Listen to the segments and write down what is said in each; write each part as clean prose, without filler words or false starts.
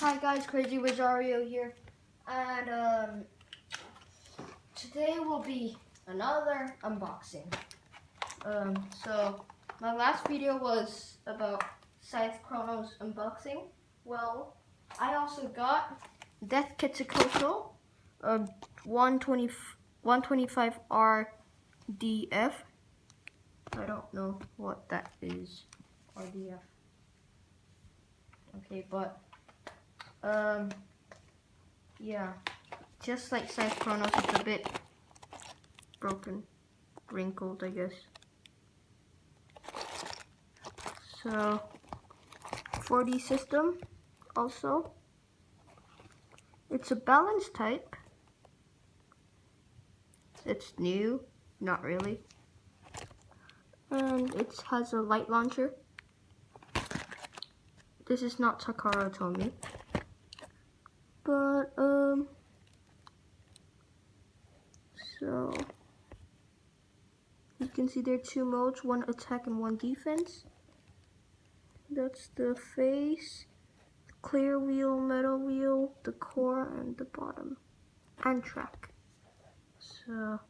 Hi guys, Crazy Rosario here, and today will be another unboxing. So my last video was about Scythe Chrono's unboxing. Well, I also got Death Quetzalcoatl, 125 RDF. I don't know what that is, RDF. Okay, but yeah, just like Scythe Chronos, it's a bit broken, wrinkled, I guess. So 4D system also. It's a balance type. It's new, not really. And it has a light launcher. This is not Takara Tomy. But so you can see there are two modes, one attack and one defense. That's the face, clear wheel, metal wheel, the core, and the bottom, and track. So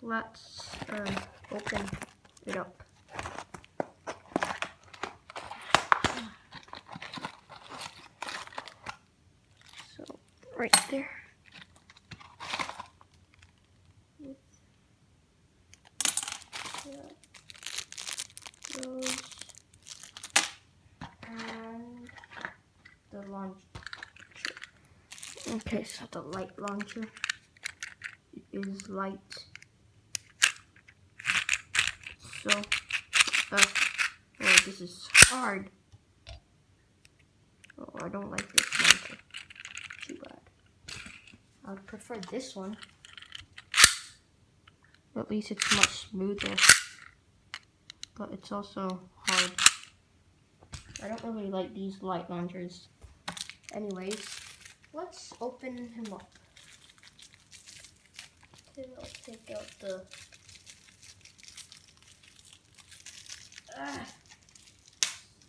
let's open it up. So right there. Those and the launcher. Okay, so the light launcher is light. So, oh, this is hard. Oh, I don't like this launcher. Too bad. I would prefer this one. At least it's much smoother. But it's also hard. I don't really like these light launchers. Anyways, let's open him up. Okay, I'll take out the...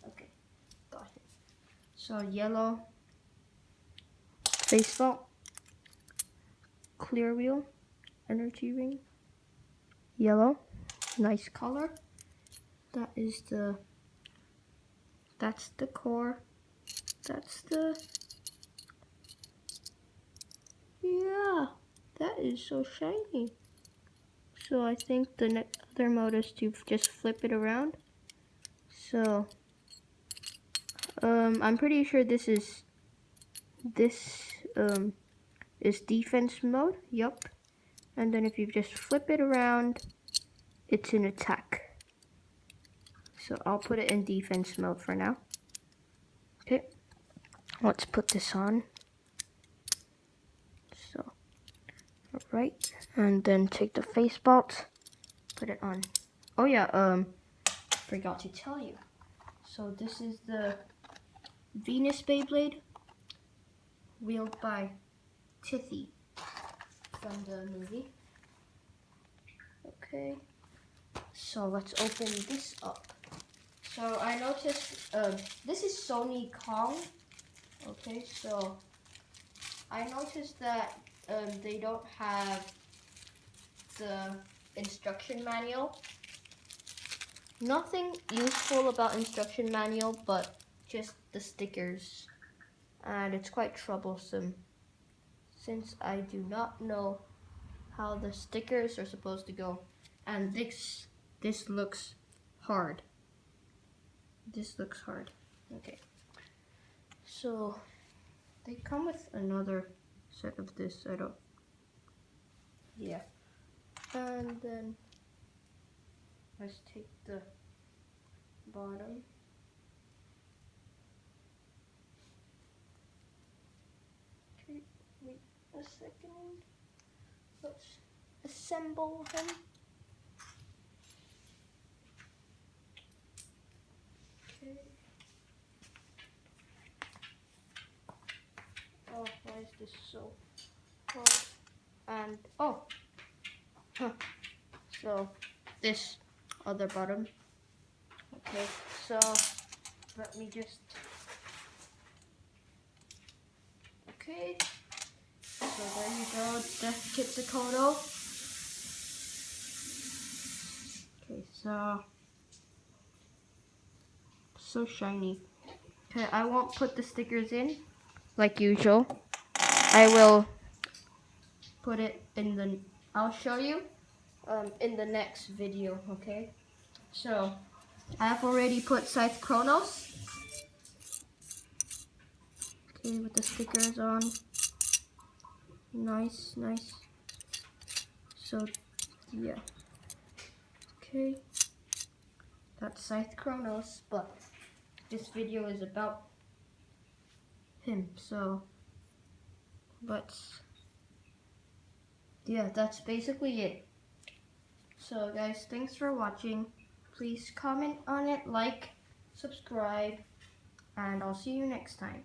Okay, got it. So yellow face vault, clear wheel, energy ring, yellow, nice color. That's the core. Yeah, that is so shiny. So I think the other mode is to just flip it around. So I'm pretty sure this is defense mode. Yup. And then if you just flip it around, it's an attack. So I'll put it in defense mode for now. Okay, let's put this on. So, alright, and then take the face bolt, put it on. Oh yeah, forgot to tell you. So this is the Venus Beyblade, wielded by Tithy from the movie. Okay, so let's open this up. So I noticed this is Sony Kong. Okay, so I noticed that they don't have the instruction manual. Nothing useful about instruction manual, but just the stickers. And it's quite troublesome since I do not know how the stickers are supposed to go. And this looks hard. This looks hard. Okay. So they come with another set of this. Yeah. And then let's take the bottom. Okay, wait a second. Let's assemble him. Okay. Oh, why is this so hard? And so this other bottom. Okay, so let me just Quetzalcoatl. Okay, so shiny. Okay, I won't put the stickers in like usual. I will put it in the, I'll show you in the next video, okay? So, I've already put Scythe Chronos. Okay, with the stickers on. Nice, nice. So, yeah. Okay. That's Scythe Chronos, but this video is about him, so yeah, that's basically it. So guys, thanks for watching. Please comment on it, like, subscribe, and I'll see you next time.